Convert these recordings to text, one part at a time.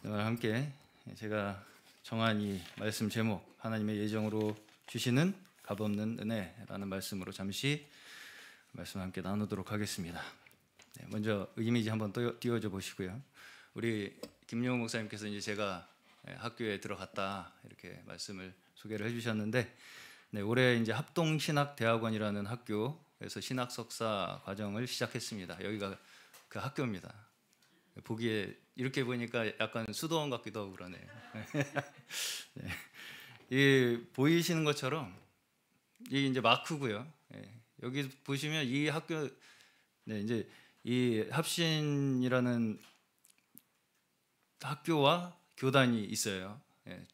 오늘 함께 제가 정한 이 말씀 제목, 하나님의 예정으로 주시는 값없는 은혜라는 말씀으로 잠시 말씀 함께 나누도록 하겠습니다. 먼저 이미지 한번 띄워줘 보시고요. 우리 김용호 목사님께서 이제 제가 학교에 들어갔다 이렇게 말씀을 소개를 해주셨는데, 올해 이제 합동신학대학원이라는 학교에서 신학 석사 과정을 시작했습니다. 여기가 그 학교입니다. 보기에 이렇게 보니까 약간 수도원 같기도 하고 그러네요. 네. 이 보이시는 것처럼 이게 이제 마크고요. 여기 보시면 이 학교, 이제 이 합신이라는 학교와 교단이 있어요.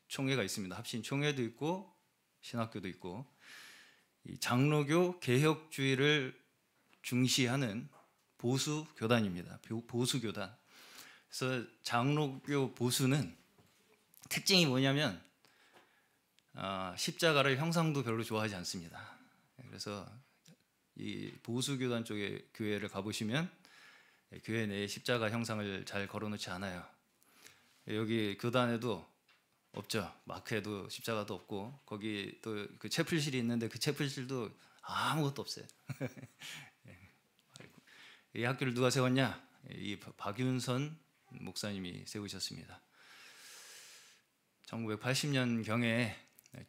총회가 있습니다. 합신 총회도 있고 신학교도 있고, 이 장로교 개혁주의를 중시하는 보수 교단입니다. 보수 교단. 그래서 장로교 보수는 특징이 뭐냐면 십자가를 형상도 별로 좋아하지 않습니다. 그래서 이 보수 교단 쪽의 교회를 가보시면 교회 내에 십자가 형상을 잘 걸어놓지 않아요. 여기 교단에도 없죠. 마크에도 십자가도 없고, 거기 또 그 채플실이 있는데 그 채플실도 아무것도 없어요. 이 학교를 누가 세웠냐? 이 박윤선 목사님이 세우셨습니다. 1980년경에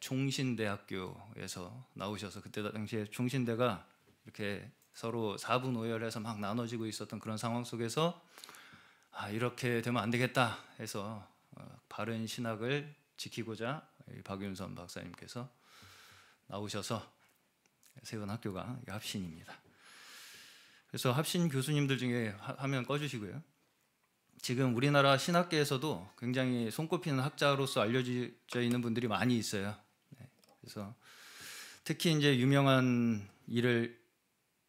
총신대학교에서 나오셔서, 그때 당시에 총신대가 이렇게 서로 4분 오열해서 막 나눠지고 있었던 그런 상황 속에서 이렇게 되면 안 되겠다 해서 바른 신학을 지키고자 박윤선 박사님께서 나오셔서 세운 학교가 합신입니다. 그래서 합신 교수님들 중에 화면 꺼주시고요. 지금 우리나라 신학계에서도 굉장히 손꼽히는 학자로서 알려져 있는 분들이 많이 있어요. 그래서 특히 이제 유명한 일을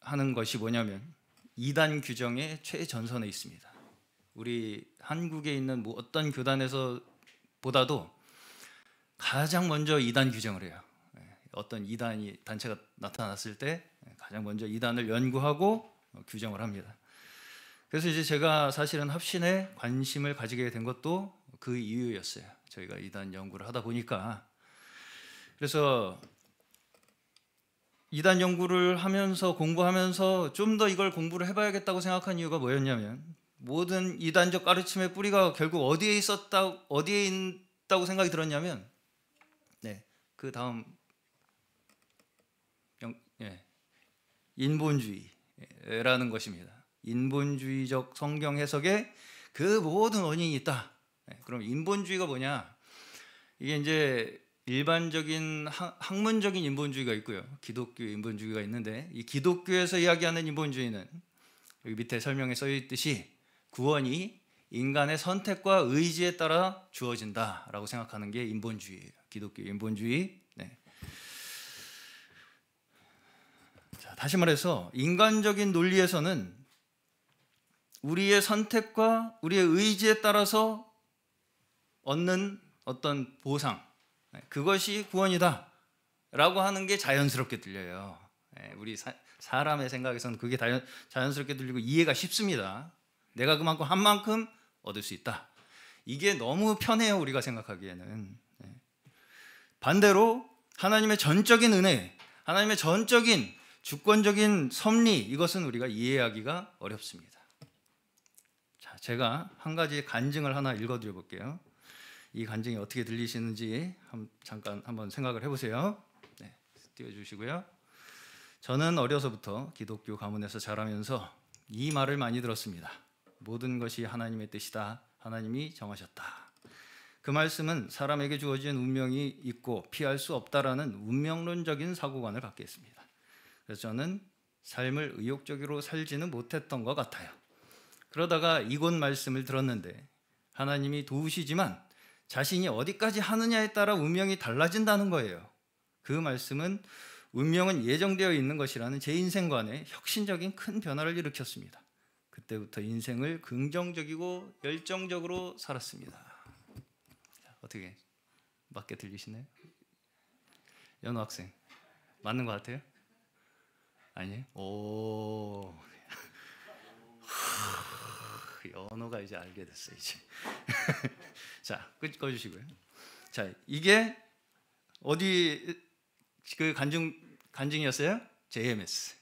하는 것이 뭐냐면 이단 규정의 최전선에 있습니다. 우리 한국에 있는 어떤 교단에서 보다도 가장 먼저 이단 규정을 해요. 어떤 단체가 나타났을 때 가장 먼저 이단을 연구하고 규정을 합니다. 그래서 이제 제가 사실은 합신에 관심을 가지게 된 것도 그 이유였어요. 저희가 이단 연구를 하다 보니까. 그래서 이단 연구를 하면서 공부하면서 좀 더 이걸 공부를 해봐야겠다고 생각한 이유가 뭐였냐면, 모든 이단적 가르침의 뿌리가 결국 어디에 있다고 생각이 들었냐면, 그 다음 인본주의라는 것입니다. 인본주의적 성경 해석에 그 모든 원인이 있다. 그럼 인본주의가 뭐냐? 이게 이제 일반적인 학문적인 인본주의가 있고요, 기독교 인본주의가 있는데, 이 기독교에서 이야기하는 인본주의는 여기 밑에 설명에 써 있듯이 구원이 인간의 선택과 의지에 따라 주어진다라고 생각하는 게 인본주의예요. 기독교 인본주의. 자, 다시 말해서 인간적인 논리에서는 우리의 선택과 우리의 의지에 따라서 얻는 어떤 보상, 그것이 구원이다 라고 하는 게 자연스럽게 들려요. 우리 사람의 생각에서는 그게 자연스럽게 들리고 이해가 쉽습니다. 내가 그만큼 한 만큼 얻을 수 있다. 이게 너무 편해요, 우리가 생각하기에는. 반대로 하나님의 전적인 은혜, 하나님의 전적인 주권적인 섭리, 이것은 우리가 이해하기가 어렵습니다. 자, 제가 한 가지 간증을 하나 읽어드려 볼게요. 이 간증이 어떻게 들리시는지 잠깐 한번 생각을 해보세요. 띄워주시고요. 저는 어려서부터 기독교 가문에서 자라면서 이 말을 많이 들었습니다. 모든 것이 하나님의 뜻이다. 하나님이 정하셨다. 그 말씀은 사람에게 주어진 운명이 있고 피할 수 없다라는 운명론적인 사고관을 갖게 했습니다. 그래서 저는 삶을 의욕적으로 살지는 못했던 것 같아요. 그러다가 이곳 말씀을 들었는데, 하나님이 도우시지만 자신이 어디까지 하느냐에 따라 운명이 달라진다는 거예요. 그 말씀은 운명은 예정되어 있는 것이라는 제 인생관에 혁신적인 큰 변화를 일으켰습니다. 그때부터 인생을 긍정적이고 열정적으로 살았습니다. 어떻게 맞게 들리시나요? 연우 학생 맞는 것 같아요? 아니에요? 오, 언어가 이제 알게 됐어요 이제. 자, 꺼주시고요. 자, 이게 어디 그 간증이었어요? JMS.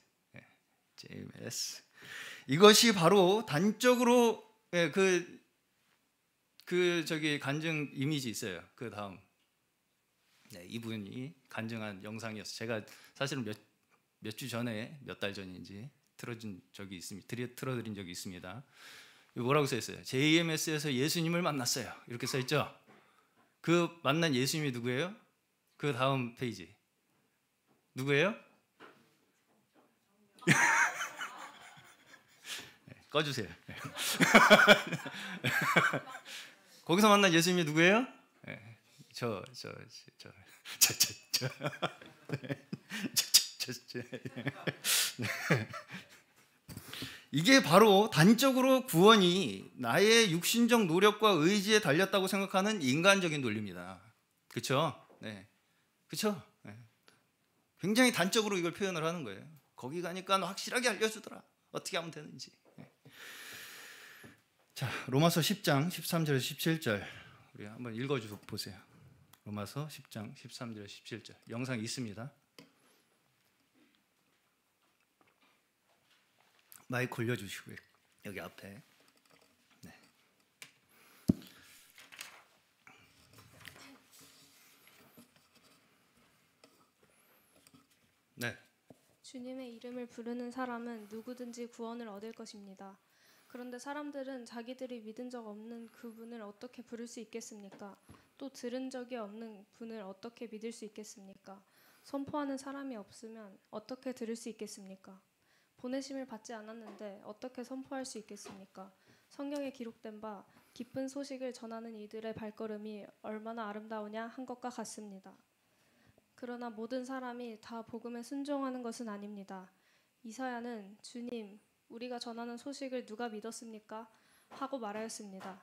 JMS. 이것이 바로 단적으로 저기 간증 이미지 있어요. 그 다음. 네, 이분이 간증한 영상이었어요. 제가 사실은 몇 주 전에, 몇 달 전인지 틀어드린 적이 있습니다. 뭐라고 써 있어요? JMS에서 예수님을 만났어요. 이렇게 써 있죠. 그 만난 예수님이 누구예요? 그 다음 페이지 누구예요? 네, 꺼주세요. 거기서 만난 예수님이 누구예요? 네, 이게 바로 단적으로 구원이 나의 육신적 노력과 의지에 달렸다고 생각하는 인간적인 논리입니다. 그렇죠? 네, 그렇죠? 네. 굉장히 단적으로 이걸 표현을 하는 거예요. 거기 가니까 확실하게 알려주더라. 어떻게 하면 되는지. 네. 자, 로마서 10장 13절에서 17절 우리 한번 읽어보세요. 로마서 10장 13절에서 17절 영상이 있습니다. 마이크 올려주시고요. 여기 앞에. 네. 네. 주님의 이름을 부르는 사람은 누구든지 구원을 얻을 것입니다. 그런데 사람들은 자기들이 믿은 적 없는 그분을 어떻게 부를 수 있겠습니까? 또 들은 적이 없는 분을 어떻게 믿을 수 있겠습니까? 선포하는 사람이 없으면 어떻게 들을 수 있겠습니까? 보내심을 받지 않았는데 어떻게 선포할 수 있겠습니까? 성경에 기록된 바 기쁜 소식을 전하는 이들의 발걸음이 얼마나 아름다우냐 한 것과 같습니다. 그러나 모든 사람이 다 복음에 순종하는 것은 아닙니다. 이사야는 주님, 우리가 전하는 소식을 누가 믿었습니까? 하고 말하였습니다.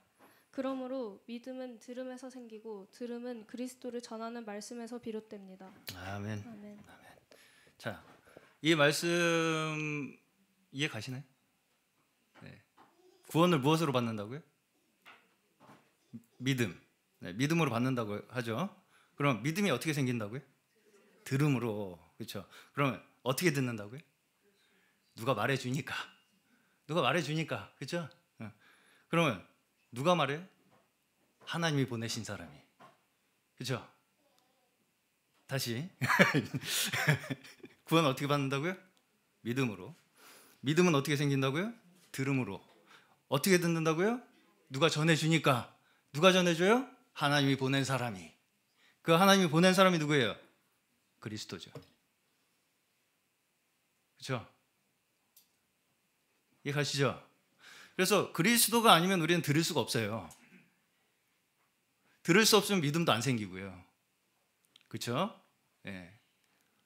그러므로 믿음은 들음에서 생기고 들음은 그리스도를 전하는 말씀에서 비롯됩니다. 아멘. 아멘. 아멘. 자, 이 말씀 이해 가시나요? 네. 구원을 무엇으로 받는다고요? 믿음. 네, 믿음으로 받는다고 하죠. 그럼 믿음이 어떻게 생긴다고요? 들음으로. 그렇죠. 그러면 어떻게 듣는다고요? 누가 말해주니까. 누가 말해주니까. 그렇죠? 그러면 누가 말해요? 하나님이 보내신 사람이. 그렇죠? 다시. 구원 어떻게 받는다고요? 믿음으로. 믿음은 어떻게 생긴다고요? 들음으로. 어떻게 듣는다고요? 누가 전해주니까. 누가 전해줘요? 하나님이 보낸 사람이. 그 하나님이 보낸 사람이 누구예요? 그리스도죠. 그렇죠? 이해 가시죠? 그래서 그리스도가 아니면 우리는 들을 수가 없어요. 들을 수 없으면 믿음도 안 생기고요. 그렇죠? 네.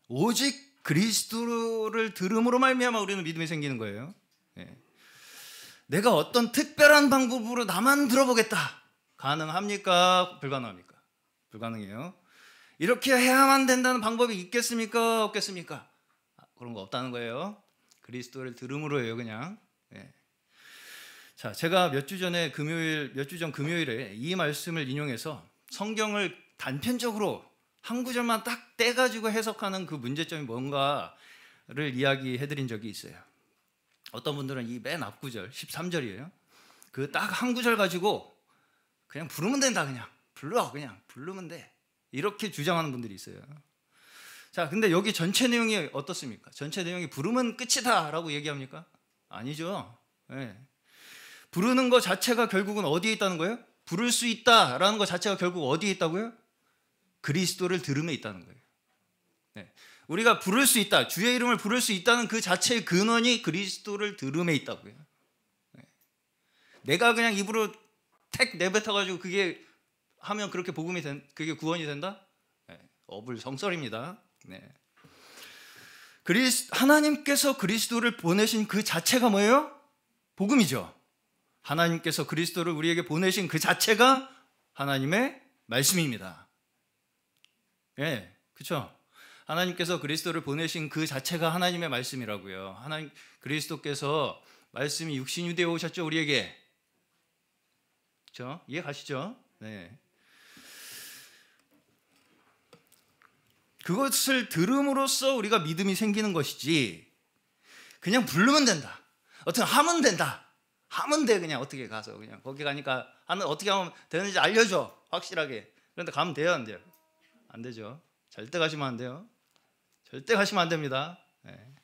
오직 그리스도를 들음으로 말미암아 우리는 믿음이 생기는 거예요. 네. 내가 어떤 특별한 방법으로 나만 들어보겠다. 가능합니까? 불가능합니까? 불가능해요. 이렇게 해야만 된다는 방법이 있겠습니까? 없겠습니까? 그런 거 없다는 거예요. 그리스도를 들음으로 해요, 그냥. 네. 자, 제가 몇 주 전 금요일에 이 말씀을 인용해서 성경을 단편적으로 한 구절만 딱 떼가지고 해석하는 그 문제점이 뭔가를 이야기해드린 적이 있어요. 어떤 분들은 이 맨 앞구절 13절이에요. 그 딱 한 구절 가지고 그냥 부르면 된다. 그냥 부르면 돼. 이렇게 주장하는 분들이 있어요. 자, 근데 여기 전체 내용이 어떻습니까? 전체 내용이 부르면 끝이다 라고 얘기합니까? 아니죠. 네. 부르는 것 자체가 결국은 어디에 있다는 거예요? 부를 수 있다라는 것 자체가 결국 어디에 있다고요? 그리스도를 들음에 있다는 거예요. 네. 우리가 부를 수 있다, 주의 이름을 부를 수 있다는 그 자체의 근원이 그리스도를 들음에 있다고요. 네. 내가 그냥 입으로 택 내뱉어가지고 그게 하면 그렇게 그게 구원이 된다? 네. 어불성설입니다. 네. 하나님께서 그리스도를 보내신 그 자체가 뭐예요? 복음이죠. 하나님께서 그리스도를 우리에게 보내신 그 자체가 하나님의 말씀입니다. 예, 그렇죠? 하나님께서 그리스도를 보내신 그 자체가 하나님의 말씀이라고요. 그리스도께서 말씀이 육신이 되어 오셨죠, 우리에게. 그렇죠? 이해 가시죠? 네. 그것을 들음으로써 우리가 믿음이 생기는 것이지 그냥 부르면 된다. 어떻게 하면 된다. 하면 돼. 그냥 어떻게 가서 그냥 거기 가니까 어떻게 하면 되는지 알려줘. 확실하게. 그런데 가면 돼요, 안 돼요? 안 되죠. 절대 가시면 안 돼요. 절대 가시면 안 됩니다. 네.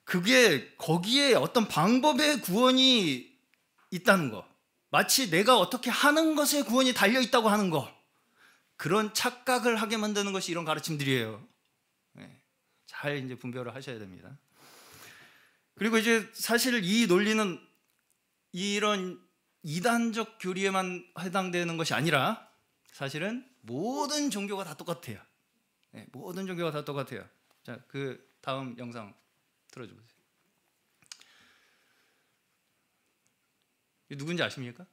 그게 거기에 어떤 방법의 구원이 있다는 거. 마치 내가 어떻게 하는 것에 구원이 달려 있다고 하는 거. 그런 착각을 하게 만드는 것이 이런 가르침들이에요. 네. 잘 이제 분별을 하셔야 됩니다. 그리고 이제 사실 이 논리는 이런 이단적 교리에만 해당되는 것이 아니라 사실은 모든 종교가 다 똑같아요. 네, 모든 종교가 다 똑같아요. 자, 그 다음 영상 틀어줘 보세요. 이 누군지 아십니까?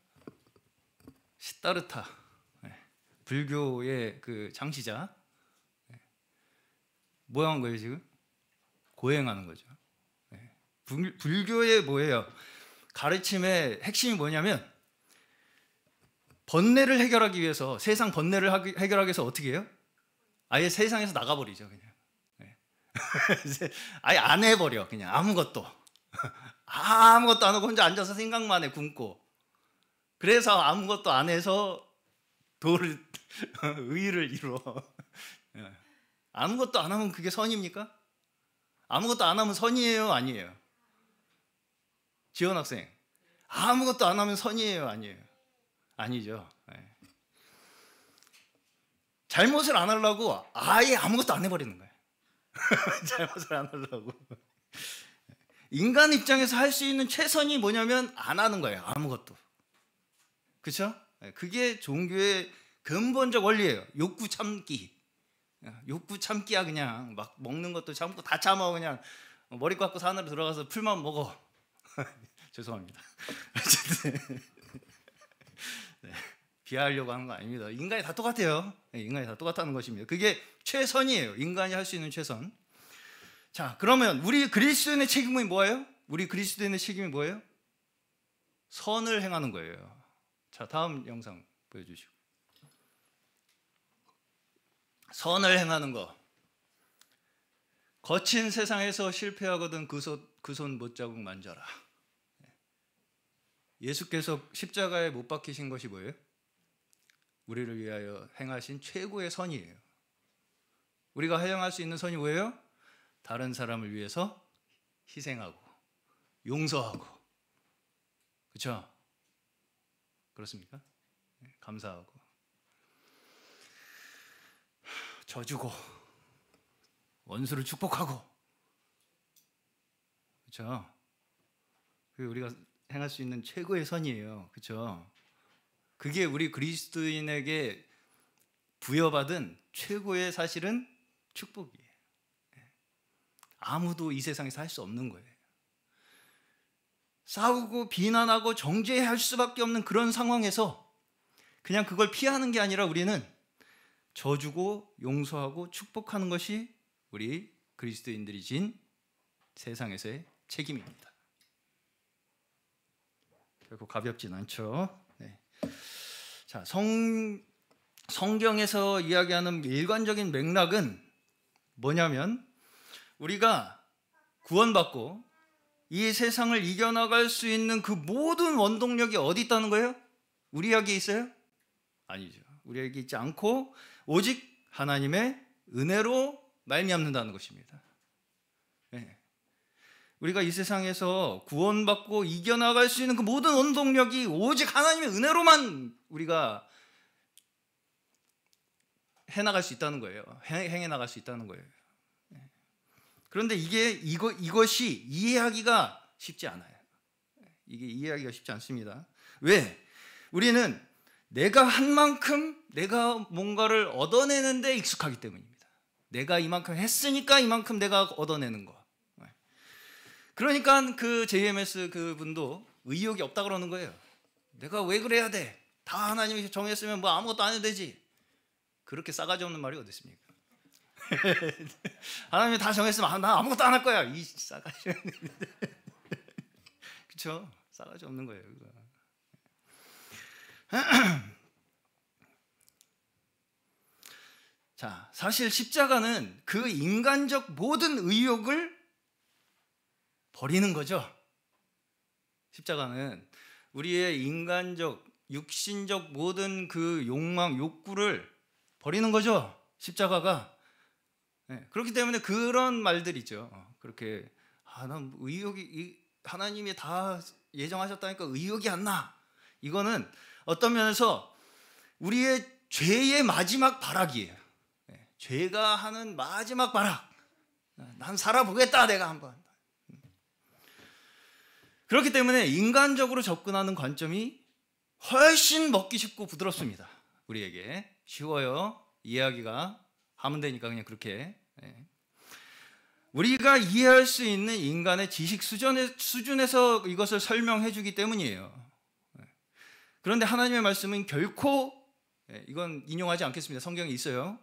시타르타. 네, 불교의 그 창시자. 네, 뭐 한 거예요 지금? 고행하는 거죠. 네, 불교의 뭐예요? 가르침의 핵심이 뭐냐면 번뇌를 해결하기 위해서 세상 번뇌를 해결하기 위해서 어떻게 해요? 아예 세상에서 나가버리죠 그냥. 네. 아예 안 해버려 그냥 아무것도 아무것도 안 하고 혼자 앉아서 생각만 해 굶고. 그래서 아무것도 안 해서 도를 의를 이루어. 아무것도 안 하면 그게 선입니까? 아무것도 안 하면 선이에요 아니에요? 지원 학생 아무것도 안 하면 선이에요 아니에요? 아니죠. 네. 잘못을 안 하려고 아예 아무것도 안 해버리는 거예요. 잘못을 안 하려고. 인간 입장에서 할 수 있는 최선이 뭐냐면 안 하는 거예요. 아무것도. 그렇죠? 그게 종교의 근본적 원리예요. 욕구 참기. 욕구 참기야. 그냥 막 먹는 것도 참고 다 참아. 그냥 머리 깎고 산으로 들어가서 풀만 먹어. 죄송합니다. 어쨌든 네, 비하하려고 하는 거 아닙니다. 인간이 다 똑같아요. 인간이 다 똑같다는 것입니다. 그게 최선이에요. 인간이 할 수 있는 최선. 자, 그러면 우리 그리스도인의 책임이 뭐예요? 우리 그리스도인의 책임이 뭐예요? 선을 행하는 거예요. 자, 다음 영상 보여주시고. 선을 행하는 거. 거친 세상에서 실패하거든 그 손 못자국 만져라. 예수께서 십자가에 못 박히신 것이 뭐예요? 우리를 위하여 행하신 최고의 선이에요. 우리가 행할 수 있는 선이 뭐예요? 다른 사람을 위해서 희생하고 용서하고. 그렇죠? 그렇습니까? 감사하고 져주고 원수를 축복하고. 그렇죠? 그게 우리가 행할 수 있는 최고의 선이에요. 그렇죠? 그게 우리 그리스도인에게 부여받은 최고의 사실은 축복이에요. 아무도 이 세상에서 할 수 없는 거예요. 싸우고 비난하고 정죄할 수밖에 없는 그런 상황에서 그냥 그걸 피하는 게 아니라 우리는 져주고 용서하고 축복하는 것이 우리 그리스도인들이 진 세상에서의 책임입니다. 결코 가볍진 않죠. 네. 자, 성경에서 이야기하는 일관적인 맥락은 뭐냐면 우리가 구원받고 이 세상을 이겨나갈 수 있는 그 모든 원동력이 어디 있다는 거예요? 우리에게 있어요? 아니죠. 우리에게 있지 않고 오직 하나님의 은혜로 말미암는다는 것입니다. 네. 우리가 이 세상에서 구원받고 이겨나갈 수 있는 그 모든 원동력이 오직 하나님의 은혜로만 우리가 해나갈 수 있다는 거예요. 행해 나갈 수 있다는 거예요. 그런데 이것이 이해하기가 쉽지 않아요. 이게 이해하기가 쉽지 않습니다. 왜? 우리는 내가 한 만큼 내가 뭔가를 얻어내는 데 익숙하기 때문입니다. 내가 이만큼 했으니까 이만큼 내가 얻어내는 거. 그러니까 그 JMS 그분도 의욕이 없다 그러는 거예요. 내가 왜 그래야 돼? 다 하나님이 정했으면 뭐 아무것도 안 해도 되지. 그렇게 싸가지 없는 말이 어디 있습니까? 하나님이 다 정했으면 나 아무것도 안 할 거야. 이 싸가지 없는. 그렇죠? 싸가지 없는 거예요. 그거. 자, 사실 십자가는 그 인간적 모든 의욕을 버리는 거죠. 십자가는 우리의 인간적, 육신적 모든 그 욕망, 욕구를 버리는 거죠. 십자가가. 네, 그렇기 때문에 그런 말들이죠. 그렇게 난 의욕이 하나님이 다 예정하셨다니까 의욕이 안 나. 이거는 어떤 면에서 우리의 죄의 마지막 발악이에요. 네, 죄가 하는 마지막 발악. 난 살아보겠다, 내가 한번. 그렇기 때문에 인간적으로 접근하는 관점이 훨씬 먹기 쉽고 부드럽습니다. 우리에게 쉬워요. 이해하기가 하면 되니까 그냥 그렇게. 우리가 이해할 수 있는 인간의 지식 수준에서 이것을 설명해 주기 때문이에요. 그런데 하나님의 말씀은 결코, 이건 인용하지 않겠습니다. 성경에 있어요.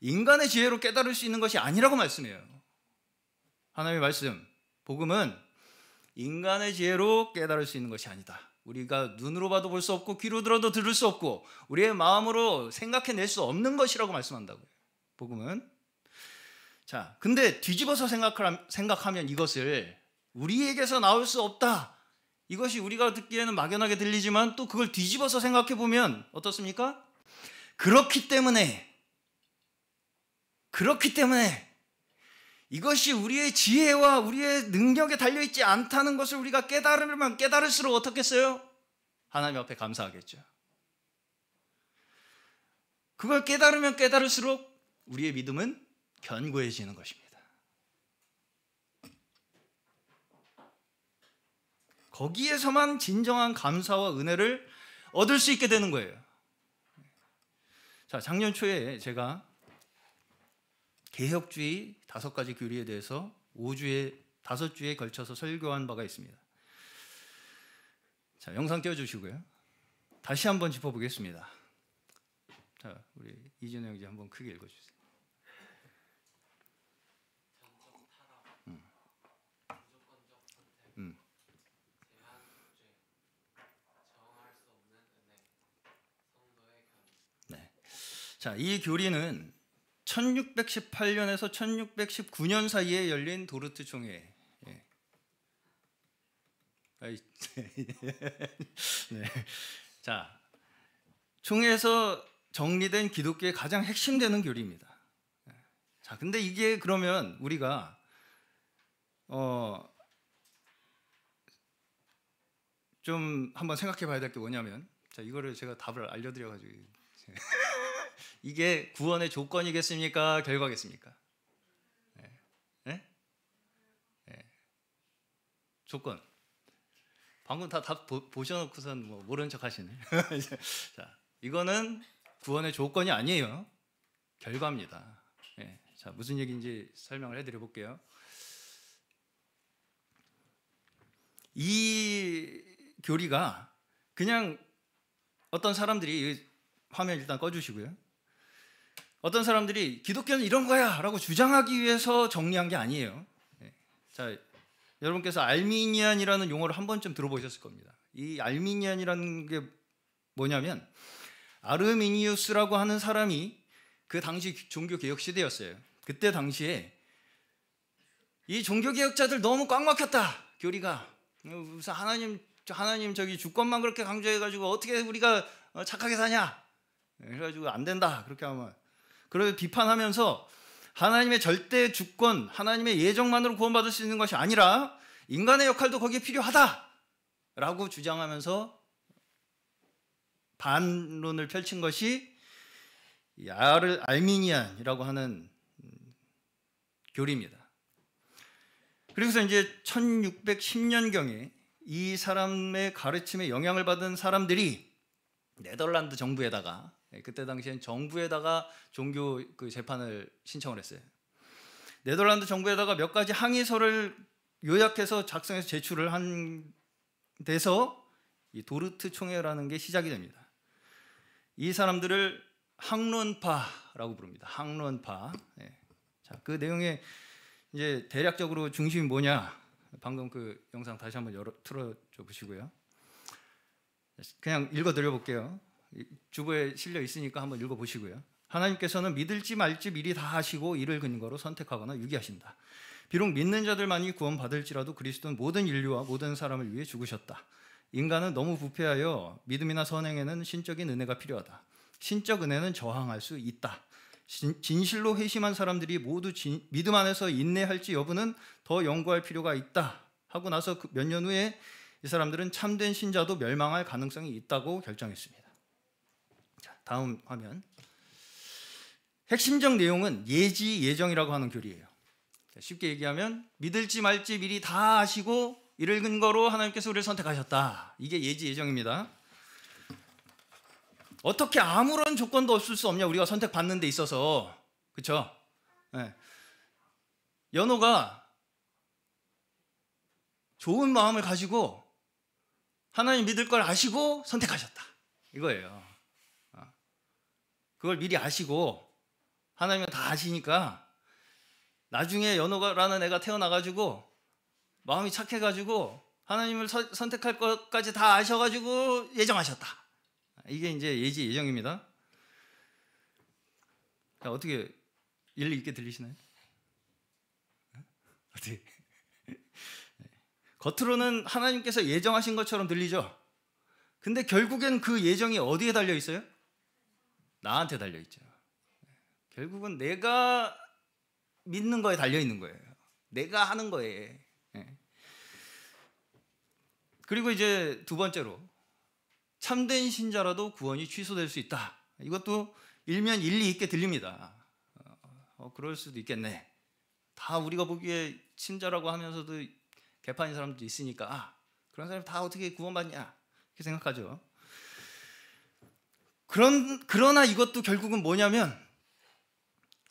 인간의 지혜로 깨달을 수 있는 것이 아니라고 말씀해요. 하나님의 말씀, 복음은 인간의 지혜로 깨달을 수 있는 것이 아니다. 우리가 눈으로 봐도 볼 수 없고 귀로 들어도 들을 수 없고 우리의 마음으로 생각해낼 수 없는 것이라고 말씀한다고요. 복음은. 자, 근데 뒤집어서 생각하면 이것을 우리에게서 나올 수 없다. 이것이 우리가 듣기에는 막연하게 들리지만 또 그걸 뒤집어서 생각해 보면 어떻습니까? 그렇기 때문에 이것이 우리의 지혜와 우리의 능력에 달려있지 않다는 것을 우리가 깨달으면 깨달을수록 어떻겠어요? 하나님 앞에 감사하겠죠. 그걸 깨달으면 깨달을수록 우리의 믿음은 견고해지는 것입니다. 거기에서만 진정한 감사와 은혜를 얻을 수 있게 되는 거예요. 자, 작년 초에 제가 개혁주의 5가지 교리에 대해서 5주에 걸쳐서 설교한 바가 있습니다. 자, 영상 띄워주시고요. 다시 한번 짚어보겠습니다. 자, 우리 이준호 형제 한번 크게 읽어주세요. 네. 자, 이 교리는 1618년에서 1619년 사이에 열린 도르트 총회. 네. 자, 총회에서 정리된 기독교의 가장 핵심되는 교리입니다. 자, 근데 이게 그러면 우리가 좀 한번 생각해 봐야 될 게 뭐냐면, 자, 이거를 제가 답을 알려드려 가지고 이게 구원의 조건이겠습니까? 결과겠습니까? 네? 네. 조건. 방금 다 답 보셔놓고선 뭐 모른 척 하시네. 자, 이거는 구원의 조건이 아니에요. 결과입니다. 네. 자, 무슨 얘기인지 설명을 해드려 볼게요. 이 교리가 그냥 어떤 사람들이, 화면 일단 꺼주시고요. 어떤 사람들이 기독교는 이런 거야 라고 주장하기 위해서 정리한 게 아니에요. 자, 여러분께서 알미니안이라는 용어를 한 번쯤 들어보셨을 겁니다. 이 알미니안이라는 게 뭐냐면 아르미니우스라고 하는 사람이 그 당시 종교개혁 시대였어요. 그때 당시에 이 종교개혁자들 너무 꽉 막혔다, 교리가. 무슨 하나님 저기 주권만 그렇게 강조해가지고 어떻게 우리가 착하게 사냐, 그래가지고 안 된다 그렇게 하면, 그걸 비판하면서 하나님의 절대 주권, 하나님의 예정만으로 구원받을 수 있는 것이 아니라 인간의 역할도 거기에 필요하다라고 주장하면서 반론을 펼친 것이 알미니안이라고 하는 교리입니다. 그래서 이제 1610년경에 이 사람의 가르침에 영향을 받은 사람들이 네덜란드 정부에다가, 그때 당시엔 정부에다가 종교 그 재판을 신청을 했어요. 네덜란드 정부에다가 몇 가지 항의서를 요약해서 작성해서 제출을 한 데서 이 도르트 총회라는 게 시작이 됩니다. 이 사람들을 학론파라고 부릅니다. 학론파. 자, 그 내용의 이제 대략적으로 중심이 뭐냐? 방금 그 영상 다시 한번 틀어줘 보시고요. 그냥 읽어드려 볼게요. 주보에 실려 있으니까 한번 읽어보시고요. 하나님께서는 믿을지 말지 미리 다 하시고 이를 근거로 선택하거나 유기하신다. 비록 믿는 자들만이 구원받을지라도 그리스도는 모든 인류와 모든 사람을 위해 죽으셨다. 인간은 너무 부패하여 믿음이나 선행에는 신적인 은혜가 필요하다. 신적 은혜는 저항할 수 있다. 진실로 회심한 사람들이 모두 믿음 안에서 인내할지 여부는 더 연구할 필요가 있다 하고 나서 몇 년 후에 이 사람들은 참된 신자도 멸망할 가능성이 있다고 결정했습니다. 자, 다음 화면. 핵심적 내용은 예지 예정이라고 하는 교리예요. 쉽게 얘기하면 믿을지 말지 미리 다 아시고 이를 근거로 하나님께서 우리를 선택하셨다. 이게 예지 예정입니다. 어떻게 아무런 조건도 없을 수 없냐, 우리가 선택받는 데 있어서. 그렇죠? 네. 연호가 좋은 마음을 가지고 하나님 믿을 걸 아시고 선택하셨다, 이거예요. 그걸 미리 아시고 하나님은 다 아시니까 나중에 연호라는 애가 태어나가지고 마음이 착해가지고 하나님을 선택할 것까지 다 아셔가지고 예정하셨다. 이게 이제 예지 예정입니다. 자, 어떻게 일리 있게 들리시나요? 어떻게? 겉으로는 하나님께서 예정하신 것처럼 들리죠? 근데 결국엔 그 예정이 어디에 달려 있어요? 나한테 달려 있죠. 결국은 내가 믿는 거에 달려 있는 거예요. 내가 하는 거에. 그리고 이제 두 번째로, 참된 신자라도 구원이 취소될 수 있다. 이것도 일면 일리 있게 들립니다. 그럴 수도 있겠네. 다 우리가 보기에 신자라고 하면서도 개판인 사람도 있으니까 그런 사람이 다 어떻게 구원받냐 이렇게 생각하죠. 그러나 이것도 결국은 뭐냐면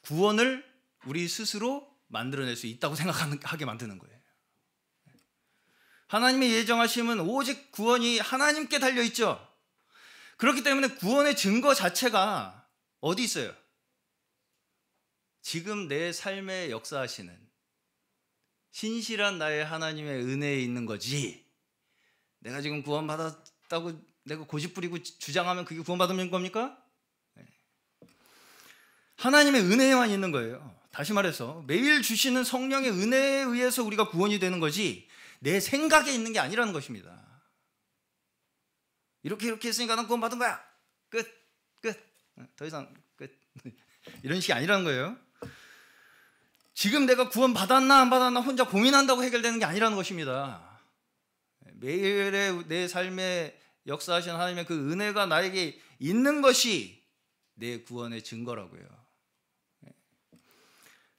구원을 우리 스스로 만들어낼 수 있다고 생각하게 만드는 거예요. 하나님의 예정하심은 오직 구원이 하나님께 달려있죠. 그렇기 때문에 구원의 증거 자체가 어디 있어요? 지금 내 삶에 역사하시는 신실한 나의 하나님의 은혜에 있는 거지, 내가 지금 구원받았다고 내가 고집부리고 주장하면 그게 구원받는 겁니까? 하나님의 은혜에만 있는 거예요. 다시 말해서 매일 주시는 성령의 은혜에 의해서 우리가 구원이 되는 거지 내 생각에 있는 게 아니라는 것입니다. 이렇게 했으니까 난 구원받은 거야. 끝. 더 이상 끝. 이런 식이 아니라는 거예요. 지금 내가 구원받았나 안 받았나 혼자 고민한다고 해결되는 게 아니라는 것입니다. 매일의 내 삶에 역사하신 하나님의 그 은혜가 나에게 있는 것이 내 구원의 증거라고요.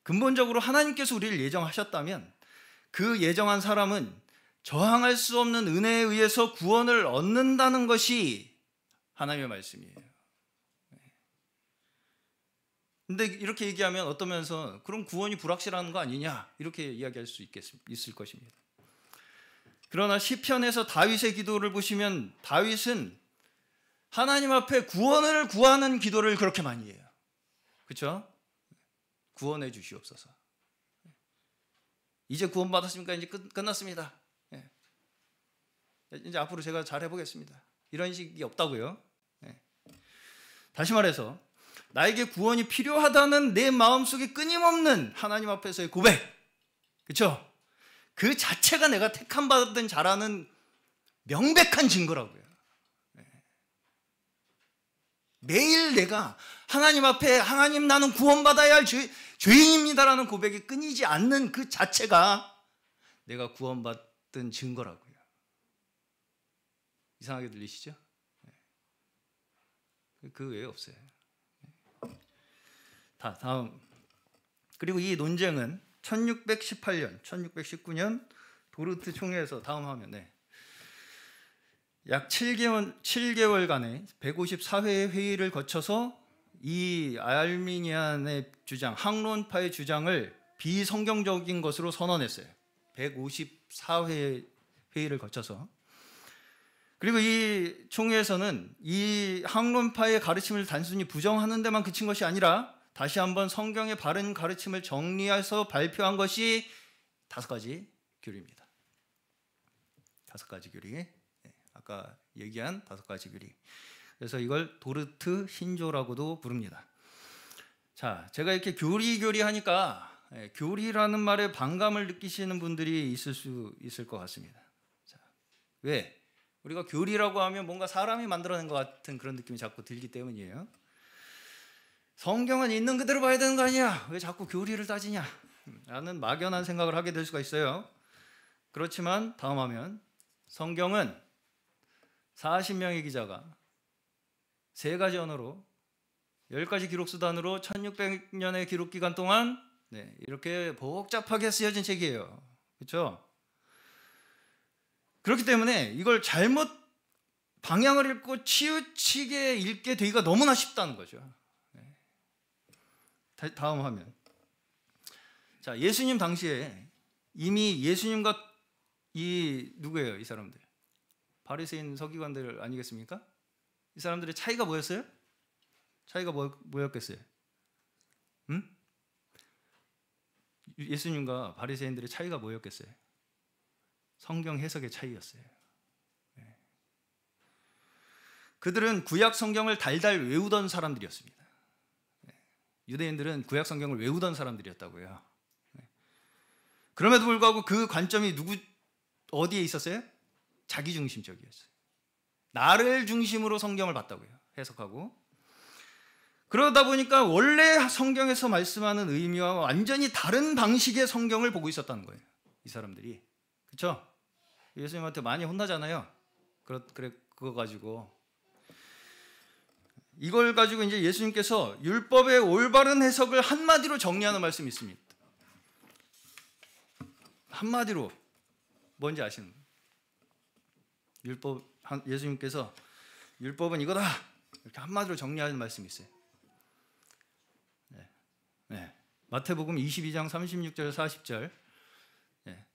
근본적으로 하나님께서 우리를 예정하셨다면 그 예정한 사람은 저항할 수 없는 은혜에 의해서 구원을 얻는다는 것이 하나님의 말씀이에요. 근데 이렇게 얘기하면 어떤 면에서 그럼 구원이 불확실한 거 아니냐 이렇게 이야기할 수 있을 것입니다. 그러나 시편에서 다윗의 기도를 보시면 다윗은 하나님 앞에 구원을 구하는 기도를 그렇게 많이 해요. 그렇죠? 구원해 주시옵소서. 이제 구원받았으니까 이제 끝났습니다. 이제 앞으로 제가 잘 해보겠습니다. 이런 식이 없다고요. 다시 말해서 나에게 구원이 필요하다는 내 마음속에 끊임없는 하나님 앞에서의 고백, 그렇죠? 그 자체가 내가 택함 받은 자라는 명백한 증거라고요. 매일 내가 하나님 앞에 하나님 나는 구원받아야 할 죄인입니다라는 고백이 끊이지 않는 그 자체가 내가 구원받은 증거라고요. 이상하게 들리시죠? 그 외에 없어요. 다음. 그리고 이 논쟁은 1618년, 1619년 도르트 총회에서 다음 화면에 약 7개월간의 154회의 회의를 거쳐서 이 알미니안의 주장, 학론파의 주장을 비성경적인 것으로 선언했어요. 154회 회의를 거쳐서. 그리고 이 총회에서는 이 학론파의 가르침을 단순히 부정하는 데만 그친 것이 아니라 다시 한번 성경의 바른 가르침을 정리해서 발표한 것이 5가지 교리입니다. 5가지 교리. 아까 얘기한 5가지 교리. 그래서 이걸 도르트 신조라고도 부릅니다. 자, 제가 이렇게 교리 하니까 교리라는 말에 반감을 느끼시는 분들이 있을 수 있을 것 같습니다. 자, 왜? 우리가 교리라고 하면 뭔가 사람이 만들어낸 것 같은 그런 느낌이 자꾸 들기 때문이에요. 성경은 있는 그대로 봐야 되는 거 아니야? 왜 자꾸 교리를 따지냐? 라는 막연한 생각을 하게 될 수가 있어요. 그렇지만 다음 화면, 성경은 40명의 기자가 3가지 언어로 10가지 기록 수단으로 1600년의 기록 기간 동안 이렇게 복잡하게 쓰여진 책이에요. 그렇죠? 그렇기 때문에 이걸 잘못 방향을 잃고 치우치게 읽게 되기가 너무나 쉽다는 거죠. 다음 화면. 자, 예수님 당시에 이미 예수님과 누구예요? 이 사람들. 바리새인 서기관들 아니겠습니까? 이 사람들의 차이가 뭐였어요? 차이가 뭐였겠어요? 예수님과 바리새인들의 차이가 뭐였겠어요? 성경 해석의 차이였어요. 그들은 구약 성경을 달달 외우던 사람들이었습니다. 유대인들은 구약 성경을 외우던 사람들이었다고요. 그럼에도 불구하고 그 관점이 어디에 있었어요? 자기중심적이었어요. 나를 중심으로 성경을 봤다고요. 해석하고. 그러다 보니까 원래 성경에서 말씀하는 의미와 완전히 다른 방식의 성경을 보고 있었다는 거예요. 이 사람들이. 그렇죠? 예수님한테 많이 혼나잖아요. 그거 가지고. 이걸 가지고 이제 예수님께서 율법의 올바른 해석을 한마디로 정리하는 말씀이 있습니다. 한마디로 뭔지 아시는 거예요? 예수님께서 율법은 이거다 이렇게 한마디로 정리하는 말씀이 있어요. 마태복음 22장 36절 40절.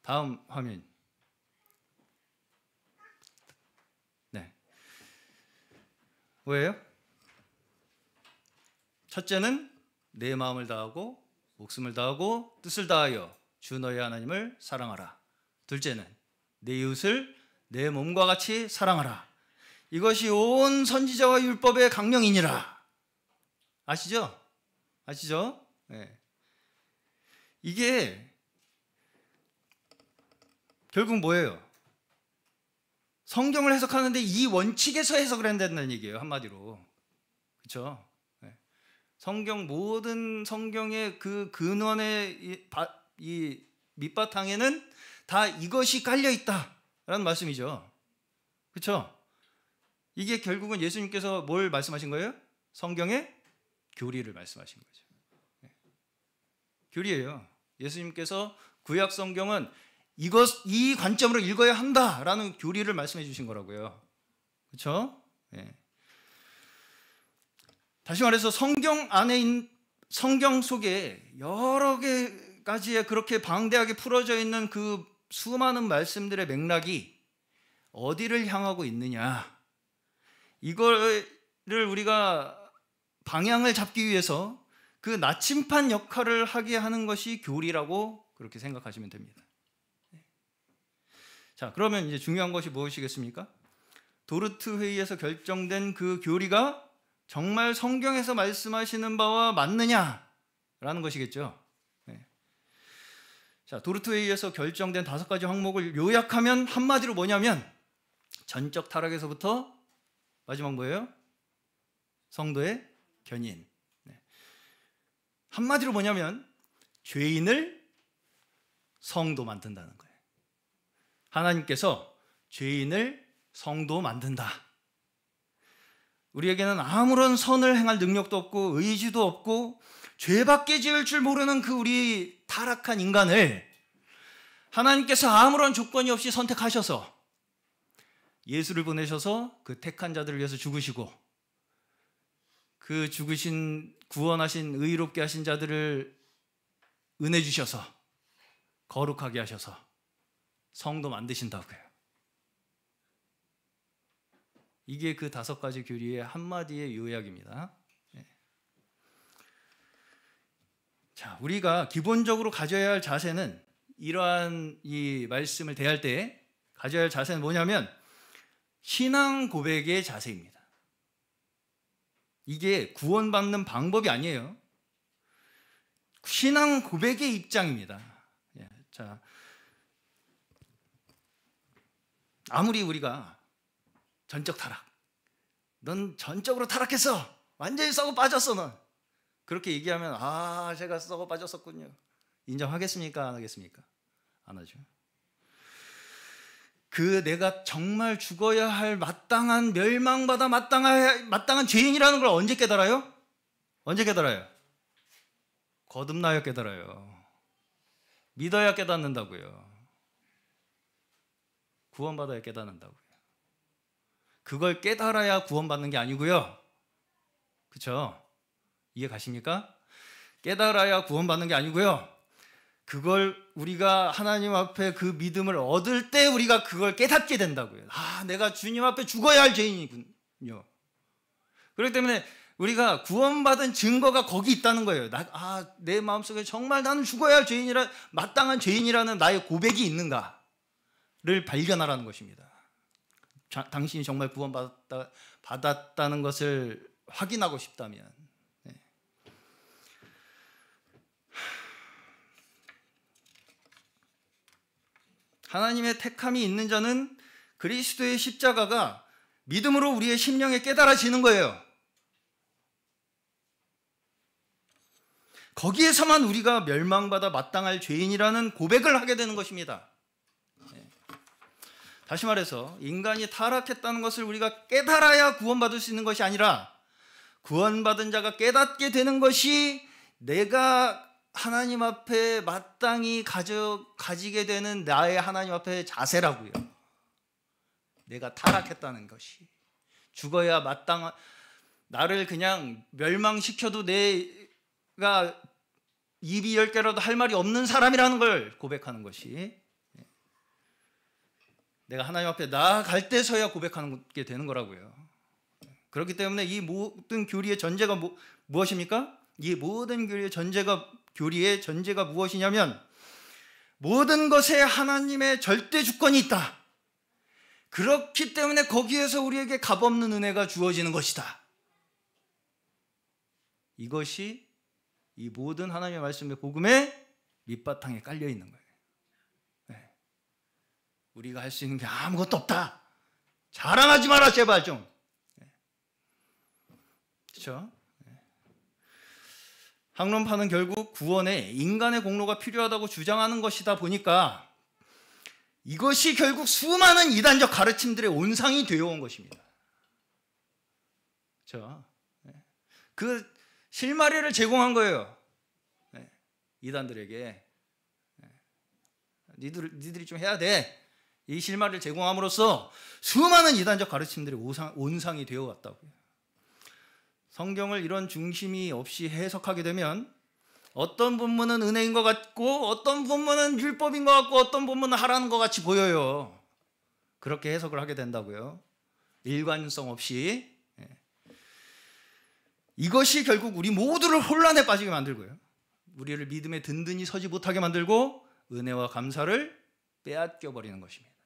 다음 화면. 뭐예요? 첫째는 내 마음을 다하고 목숨을 다하고 뜻을 다하여 주 너의 하나님을 사랑하라. 둘째는 내 이웃을 내 몸과 같이 사랑하라. 이것이 온 선지자와 율법의 강령이니라. 아시죠? 이게 결국 뭐예요? 성경을 해석하는데 이 원칙에서 해석을 한다는 얘기예요. 한마디로. 그렇죠? 모든 성경의 그 근원의 이 밑바탕에는 다 이것이 깔려 있다라는 말씀이죠. 그렇죠? 이게 결국은 예수님께서 뭘 말씀하신 거예요? 성경의 교리를 말씀하신 거죠. 교리예요. 예수님께서 구약 성경은 이 관점으로 읽어야 한다라는 교리를 말씀해 주신 거라고요. 그렇죠? 다시 말해서 성경 속에 여러 가지의 그렇게 방대하게 풀어져 있는 그 수많은 말씀들의 맥락이 어디를 향하고 있느냐, 이거를 우리가 방향을 잡기 위해서 그 나침판 역할을 하게 하는 것이 교리라고 그렇게 생각하시면 됩니다. 자, 그러면 이제 중요한 것이 무엇이겠습니까? 도르트 회의에서 결정된 그 교리가 정말 성경에서 말씀하시는 바와 맞느냐라는 것이겠죠. 자, 도르트 회의에서 결정된 5가지 항목을 요약하면 한마디로 뭐냐면 전적 타락에서부터 마지막 뭐예요? 성도의 견인. 한마디로 뭐냐면 죄인을 성도 만든다는 거예요. 하나님께서 죄인을 성도 만든다. 우리에게는 아무런 선을 행할 능력도 없고 의지도 없고 죄밖에 지을 줄 모르는 그 우리 타락한 인간을 하나님께서 아무런 조건이 없이 선택하셔서 예수를 보내셔서 그 택한 자들을 위해서 죽으시고 그 죽으신 구원하신 의롭게 하신 자들을 은혜 주셔서 거룩하게 하셔서 성도 만드신다고요. 이게 그 5가지 교리의 한마디의 요약입니다. 자, 우리가 기본적으로 가져야 할 자세는 이러한 이 말씀을 대할 때 가져야 할 자세는 뭐냐면 신앙 고백의 자세입니다. 이게 구원받는 방법이 아니에요. 신앙 고백의 입장입니다. 자, 아무리 우리가 전적 타락, 넌 전적으로 타락했어, 완전히 썩어 빠졌어, 넌 그렇게 얘기하면 제가 썩어 빠졌었군요, 인정하겠습니까? 안 하겠습니까? 안 하죠. 내가 정말 죽어야 할 마땅한, 멸망받아 마땅한 죄인이라는 걸 언제 깨달아요? 언제 깨달아요? 거듭나야 깨달아요. 믿어야 깨닫는다고요. 구원받아야 깨닫는다고요. 그걸 깨달아야 구원받는 게 아니고요. 그렇죠? 이해 가십니까? 깨달아야 구원받는 게 아니고요. 그걸 우리가 하나님 앞에 그 믿음을 얻을 때 우리가 그걸 깨닫게 된다고요. 내가 주님 앞에 죽어야 할 죄인이군요. 그렇기 때문에 우리가 구원받은 증거가 거기 있다는 거예요. 내 마음속에 정말 나는 죽어야 할 죄인이라, 마땅한 죄인이라는 나의 고백이 있는가를 발견하라는 것입니다. 당신이 정말 구원받았다는 것을 확인하고 싶다면. 하나님의 택함이 있는 자는 그리스도의 십자가가 믿음으로 우리의 심령에 깨달아지는 거예요. 거기에서만 우리가 멸망받아 마땅할 죄인이라는 고백을 하게 되는 것입니다. 다시 말해서 인간이 타락했다는 것을 우리가 깨달아야 구원받을 수 있는 것이 아니라, 구원받은 자가 깨닫게 되는 것이 내가 하나님 앞에 마땅히 가지게 되는 나의 하나님 앞에 자세라고요. 내가 타락했다는 것이, 죽어야 마땅한, 나를 그냥 멸망시켜도 내가 입이 10개라도 할 말이 없는 사람이라는 걸 고백하는 것이, 내가 하나님 앞에 나아갈 때서야 고백하는 게 되는 거라고요. 그렇기 때문에 이 모든 교리의 전제가 무엇입니까? 이 모든 교리의 전제가 무엇이냐면, 모든 것에 하나님의 절대 주권이 있다. 그렇기 때문에 거기에서 우리에게 값없는 은혜가 주어지는 것이다. 이것이 이 모든 하나님의 말씀의 복음의 밑바탕에 깔려 있는 거예요. 우리가 할 수 있는 게 아무것도 없다. 자랑하지 마라, 제발 좀. 그렇죠? 학론파는 결국 구원에 인간의 공로가 필요하다고 주장하는 것이다 보니까 이것이 결국 수많은 이단적 가르침들의 온상이 되어온 것입니다. 그렇죠? 그 실마리를 제공한 거예요. 이단들에게. 니들이 좀 해야 돼. 이 실마리를 제공함으로써 수많은 이단적 가르침들이 온상이 되어왔다고요. 성경을 이런 중심이 없이 해석하게 되면 어떤 본문은 은혜인 것 같고, 어떤 본문은 율법인 것 같고, 어떤 본문은 하라는 것 같이 보여요. 그렇게 해석을 하게 된다고요. 일관성 없이. 이것이 결국 우리 모두를 혼란에 빠지게 만들고요, 우리를 믿음에 든든히 서지 못하게 만들고 은혜와 감사를 빼앗겨 버리는 것입니다.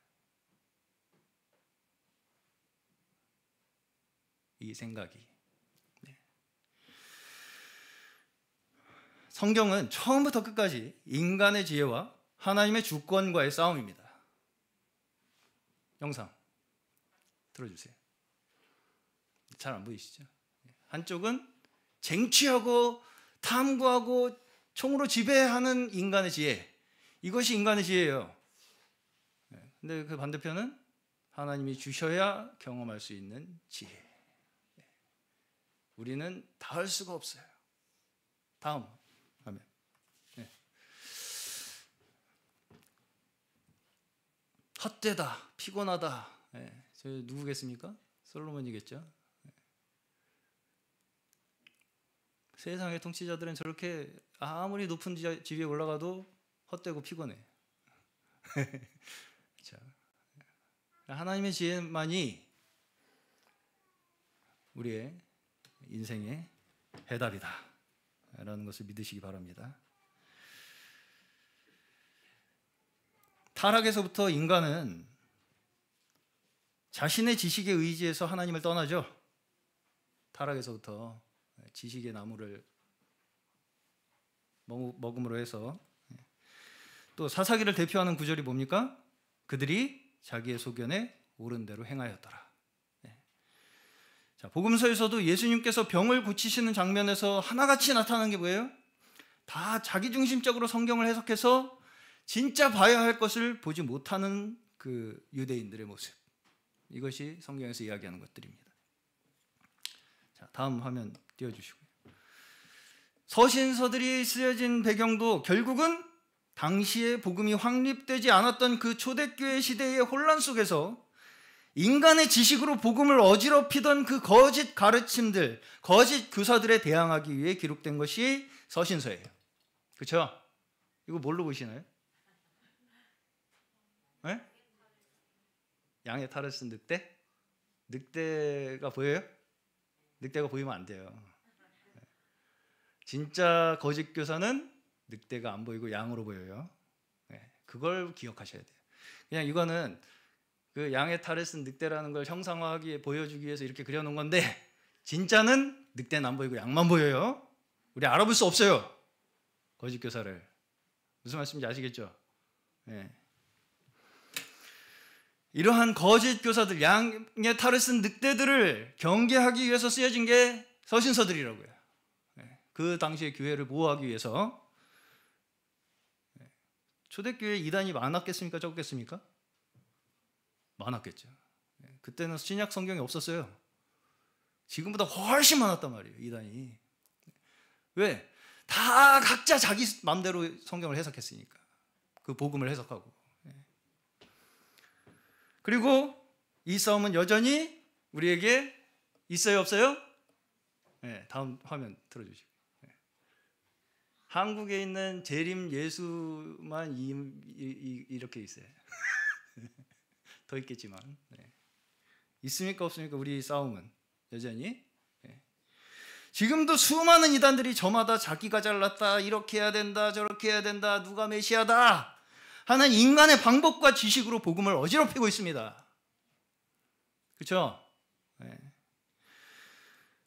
이 생각이. 성경은 처음부터 끝까지 인간의 지혜와 하나님의 주권과의 싸움입니다. 영상 들어주세요. 잘 안 보이시죠? 한쪽은 쟁취하고 탐구하고 총으로 지배하는 인간의 지혜, 이것이 인간의 지혜예요. 근데 그 반대편은 하나님이 주셔야 경험할 수 있는 지혜. 우리는 닿을 수가 없어요. 다음 화면. 헛되다, 피곤하다. 저 누구겠습니까? 솔로몬이겠죠. 세상의 통치자들은 저렇게 아무리 높은 지위에 올라가도 헛되고 피곤해. 자, 하나님의 지혜만이 우리의 인생의 해답이다 라는 것을 믿으시기 바랍니다. 타락에서부터 인간은 자신의 지식에 의지해서 하나님을 떠나죠. 타락에서부터 지식의 나무를 먹음으로 해서. 또 사사기를 대표하는 구절이 뭡니까? 그들이 자기의 소견에 옳은 대로 행하였더라. 자, 복음서에서도 예수님께서 병을 고치시는 장면에서 하나같이 나타나는 게 뭐예요? 다 자기중심적으로 성경을 해석해서 진짜 봐야 할 것을 보지 못하는 그 유대인들의 모습. 이것이 성경에서 이야기하는 것들입니다. 자, 다음 화면 띄워주시고요. 서신서들이 쓰여진 배경도 결국은 당시에 복음이 확립되지 않았던 그 초대교회 시대의 혼란 속에서 인간의 지식으로 복음을 어지럽히던 그 거짓 가르침들, 거짓 교사들에 대항하기 위해 기록된 것이 서신서예요. 그렇죠? 이거 뭘로 보시나요? 네? 양의 탈을 쓴 늑대? 늑대가 보여요? 늑대가 보이면 안 돼요. 진짜 거짓 교사는 늑대가 안 보이고 양으로 보여요. 그걸 기억하셔야 돼요. 그냥 이거는 그 양의 탈을 쓴 늑대라는 걸 형상화하기 위해 보여주기 위해서 이렇게 그려놓은 건데 진짜는 늑대는 안 보이고 양만 보여요. 우리 알아볼 수 없어요. 거짓 교사를. 무슨 말씀인지 아시겠죠? 네. 이러한 거짓 교사들, 양의 탈을 쓴 늑대들을 경계하기 위해서 쓰여진 게 서신서들이라고요. 그 당시의 교회를 보호하기 위해서. 초대교회 이단이 많았겠습니까? 적겠습니까? 많았겠죠. 그때는 신약 성경이 없었어요. 지금보다 훨씬 많았단 말이에요, 이단이. 왜? 다 각자 자기 마음대로 성경을 해석했으니까. 그 복음을 해석하고. 그리고 이 싸움은 여전히 우리에게 있어요, 없어요? 네, 다음 화면 틀어주시고. 한국에 있는 재림 예수만 이렇게 있어요. 더 있겠지만. 있습니까, 없습니까? 우리 싸움은 여전히. 지금도 수많은 이단들이 저마다 자기가 잘났다, 이렇게 해야 된다, 저렇게 해야 된다, 누가 메시아다 하는 인간의 방법과 지식으로 복음을 어지럽히고 있습니다. 그렇죠?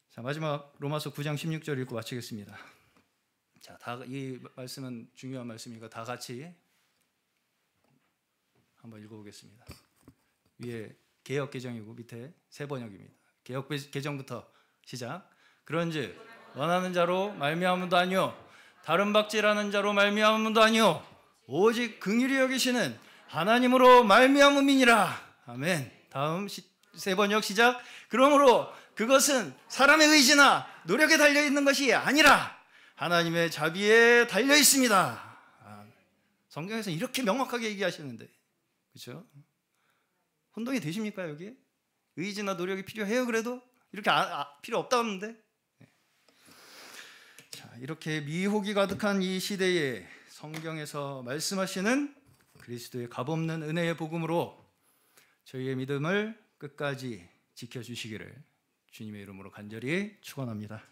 자, 마지막 로마서 9장 16절 읽고 마치겠습니다. 자, 이 말씀은 중요한 말씀이니까 다 같이 한번 읽어보겠습니다. 위에 개역 개정이고 밑에 새 번역입니다. 개역 개정부터 시작. 그런즉 원하는 자로 말미암음도 아니요 다른 박질하는 자로 말미암음도 아니요 오직 긍휼히 여기시는 하나님으로 말미암음이니라. 아멘. 다음 새 번역 시작. 그러므로 그것은 사람의 의지나 노력에 달려 있는 것이 아니라 하나님의 자비에 달려 있습니다. 성경에서 이렇게 명확하게 얘기하시는데, 그렇죠? 혼동이 되십니까 여기? 의지나 노력이 필요해요? 그래도 이렇게 필요 없다는데. 자, 이렇게 미혹이 가득한 이 시대에 성경에서 말씀하시는 그리스도의 값없는 은혜의 복음으로 저희의 믿음을 끝까지 지켜주시기를 주님의 이름으로 간절히 축원합니다.